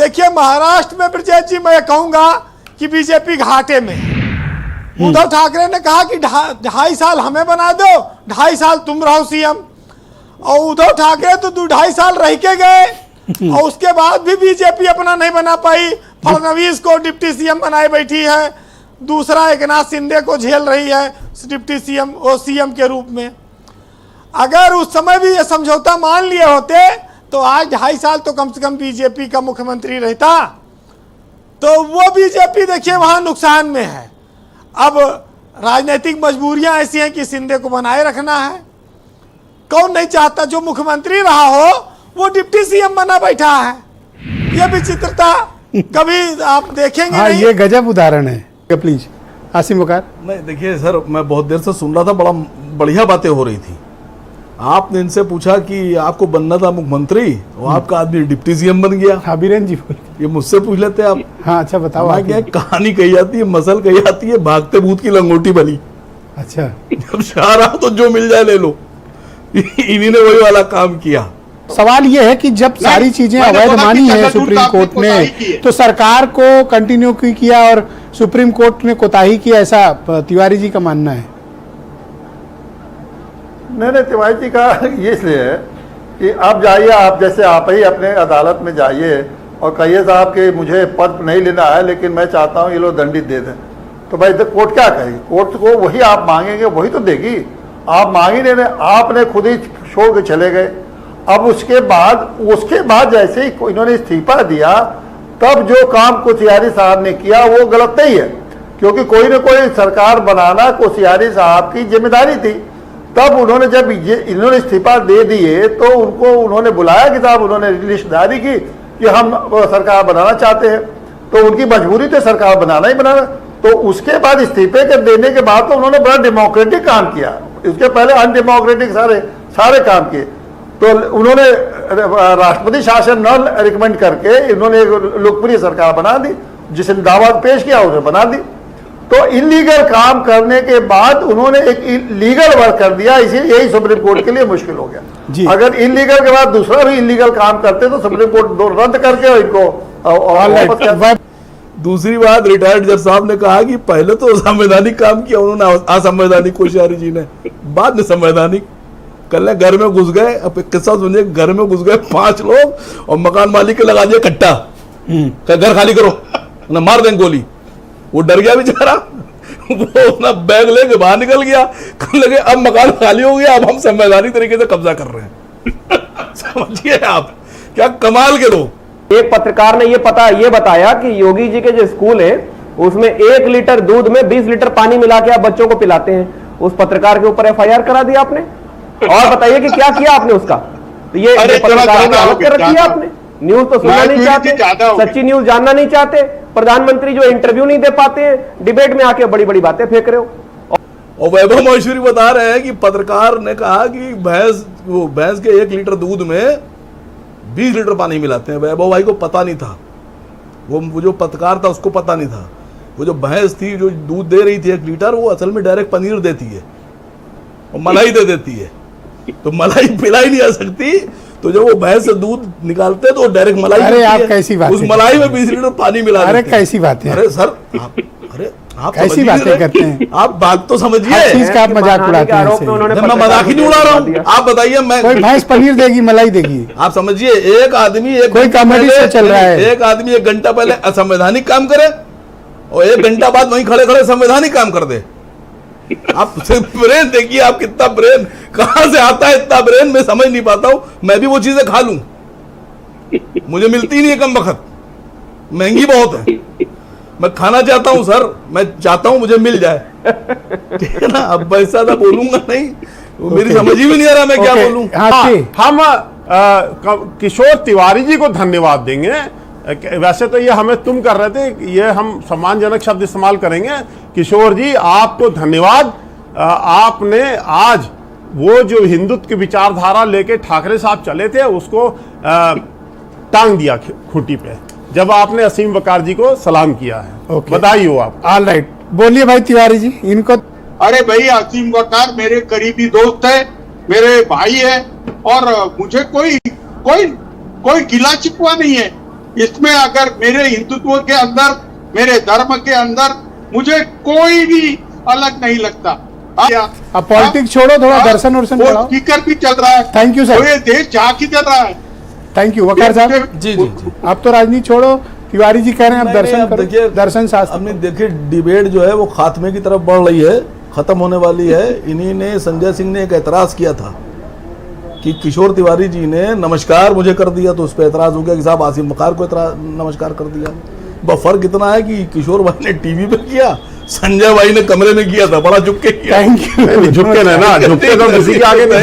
देखिए महाराष्ट्र में ब्रजेश जी मैं कहूंगा कि बीजेपी घाटे में है। उद्धव ठाकरे ने कहा कि 2.5 साल हमें बना दो, 2.5 साल तुम रहो सीएम, और उद्धव ठाकरे तो 2.5 साल रह के गए और उसके बाद भी बीजेपी अपना नहीं बना पाई। फडणवीस को डिप्टी सीएम बनाए बैठी है, दूसरा एकनाथ शिंदे को झेल रही है डिप्टी सीएम और सीएम के रूप में। अगर उस समय भी ये समझौता मान लिए होते तो आज 2.5 साल तो कम से कम बीजेपी का मुख्यमंत्री रहता। तो वो बीजेपी देखिए वहां नुकसान में है। अब राजनीतिक मजबूरियां ऐसी हैं कि शिंदे को बनाए रखना है। कौन नहीं चाहता जो मुख्यमंत्री रहा हो वो डिप्टी सीएम बना बैठा है। ये विचित्रता कभी आप देखेंगे हाँ, नहीं। ये गजब उदाहरण है। प्लीज आसिम वकार। नहीं देखिए सर, मैं बहुत देर से सुन रहा था, बड़ा बढ़िया बातें हो रही थी। आपने इनसे पूछा कि आपको बनना था मुख्यमंत्री और आपका आदमी डिप्टी सीएम बन गया। हाँ बीरेन जी बोल। ये मुझसे पूछ लेते आप। हाँ अच्छा बताओ। क्या कहानी कही जाती है, मसल कही जाती है, भागते भूत की लंगोटी बनी। अच्छा जब चाह रहा तो जो मिल जाए ले लो। इन्हीं ने वही वाला काम किया। सवाल ये है कि जब सारी चीजें अवैध मानी है सुप्रीम कोर्ट ने, तो सरकार को कंटिन्यू किया और सुप्रीम कोर्ट ने कोताही किया, ऐसा तिवारी जी का मानना है। नहीं, तिवारी जी का ये इसलिए है कि आप जाइए, आप जैसे आप ही अपने अदालत में जाइए और कहिए साहब कि मुझे पद नहीं लेना है लेकिन मैं चाहता हूँ ये लोग दंडित दे दें, तो भाई कोर्ट क्या कहेगी? कोर्ट को वही आप मांगेंगे वही तो देगी। आप मांग ही नहीं रहे, आपने खुद ही छोड़ के चले गए। अब उसके बाद जैसे ही इन्होंने इस्तीफा दिया तब जो काम कोश्यारी साहब ने किया वो गलत नहीं है, क्योंकि कोई ना कोई सरकार बनाना कोश्यारी साहब की जिम्मेदारी थी। तब उन्होंने जब इन्होंने इस्तीफा दे दिए तो उन्होंने बुलाया कि साहब, उन्होंने लिस्ट जारी की कि हम सरकार बनाना चाहते हैं, तो उनकी मजबूरी थी सरकार बनाना ही बनाना। तो उसके बाद इस्तीफे के देने के बाद तो उन्होंने बड़ा डेमोक्रेटिक काम किया, इसके पहले अनडेमोक्रेटिक सारे काम किए। तो उन्होंने राष्ट्रपति शासन न रिकमेंड करके इन्होंने एक लोकप्रिय सरकार बना दी, जिसने दावा पेश किया उन्होंने बना दी। तो इलीगल काम करने के बाद उन्होंने एक लीगल वर्क कर दिया, इसीलिए यही सुप्रीम कोर्ट के लिए मुश्किल हो गया। अगर इलीगल के बाद दूसरा भी इलीगल काम करते तो सुप्रीम कोर्ट रद्द करके इनको। दूसरी बात, रिटायर्ड जज साहब ने कहा कि पहले तो संवैधानिक काम किया उन्होंने, असंवैधानिक कोश्यारी जी ने, बाद में संवैधानिक। कल घर में घुस गए, अब एक किस्सा सुनिए, घर में घुस गए 5 लोग और मकान मालिक के लगा दिया कट्टा, घर खाली करो ना, मार देंगे गोली। वो डर गया बेचारा, वो अपना बैग लेके बाहर निकल गया। कहने लगे अब मकान खाली हो गया, अब हम संवैधानिक तरीके से कब्जा कर रहे हैं। समझिए आप क्या कमाल के लोग। एक पत्रकार ने ये बताया कि योगी जी के जो स्कूल है उसमें 1 लीटर दूध में 20 लीटर पानी मिला के आप बच्चों को पिलाते हैं। उस पत्रकार के ऊपर FIR करा दिया आपने। और बताइए कि क्या किया आपने उसका? तो ये पत्रकारों ने अलग कर रखी है आपने। न्यूज तो सुनना नहीं चाहते, सच्ची न्यूज जानना नहीं चाहते। प्रधानमंत्री जो इंटरव्यू नहीं दे पाते हैं, डिबेट में आके बड़ी बड़ी बातें फेंक रहे हो। और वैभव महेश्वरी बता रहे हैं कि पत्रकार ने कहा कि भैंस के 1 लीटर दूध में 20 लीटर पानी मिलाते हैं। वैभव भाई को पता नहीं था, वो जो पत्रकार था उसको पता नहीं था। वो जो भैंस थी जो दूध दे रही थी 1 लीटर, वो असल में डायरेक्ट पनीर देती है और मलाई दे देती है। तो मलाई पिलाई नहीं आ सकती, तो जब वो भैंस से दूध निकालते हैं तो डायरेक्ट मलाई। अरे आप कैसी बात, उस मलाई में 20 लीटर पानी मिला। अरे कैसी बात है? अरे सर आप कैसी बातें करते हैं आप? बात तो समझिए, हर चीज का आप मजाक उड़ाते हैं। मैं मजाक ही नहीं उड़ा रहा हूँ। आप बताइए, मैं कोई भैंस पनीर देगी, मलाई देगी? आप समझिए, एक आदमी कोई कॉमेडी से चल रहा है, एक आदमी 1 घंटा पहले असंवैधानिक काम करे और 1 घंटा बाद वहीं खड़े खड़े संवैधानिक काम कर दे। आप ब्रेन देखिए, आप कितना ब्रेन, कहां से आता है इतना ब्रेन, मैं समझ नहीं पाता हूं। मैं भी वो चीजें खा लूं, मुझे मिलती नहीं है कम वक्त, महंगी बहुत है। मैं खाना चाहता हूं सर, मैं चाहता हूं मुझे मिल जाए, ठीक है ना। अब ऐसा तो बोलूंगा नहीं, मेरी समझ ही भी नहीं आ रहा मैं क्या बोलूं। हम किशोर तिवारी जी को धन्यवाद देंगे। वैसे तो ये हमें तुम कर रहे थे, ये हम सम्मानजनक शब्द इस्तेमाल करेंगे। किशोर जी आपको धन्यवाद। आपने आज वो जो हिंदुत्व की विचारधारा लेके ठाकरे साहब चले थे उसको टांग दिया खूंटी पे, जब आपने असीम वकार जी को सलाम किया है। बधाई हो आप। ऑल राइट, बोलिए भाई तिवारी जी इनको। अरे भाई, असीम वकार मेरे करीबी दोस्त है, मेरे भाई है, और मुझे कोई गिला चिकवा नहीं है। इसमें अगर मेरे हिंदुत्व के अंदर, मेरे धर्म के अंदर मुझे कोई भी अलग नहीं लगता। अब पॉलिटिक्स छोड़ो, थोड़ा दर्शन वर्शन वो कराओ। स्पीकर भी चल रहा है। Thank you sir. और ये देश जा किधर रहा है? थैंक यू वकार साहब। जी जी जी। अब तो राजनीति छोड़ो, तिवारी जी कह रहे हैं अब नहीं, दर्शन नहीं, अब करो, देखिए, दर्शन शास्त्र। हमने देखिए डिबेट जो है वो खात्मे की तरफ बढ़ रही है, खत्म होने वाली है। इन्हीं ने, संजय सिंह ने एक एतराज किया था कि किशोर तिवारी जी ने नमस्कार मुझे कर दिया, तो उस पर एतराज हो गया कि साहब आसिम बकार को नमस्कार कर दिया। बस फर्क इतना है कि किशोर भाई ने टीवी पे किया, संजय भाई ने कमरे में किया था, बड़ा झुक के किया। Thank you. झुक के ना, झुक के तो किसी के आगे नहीं।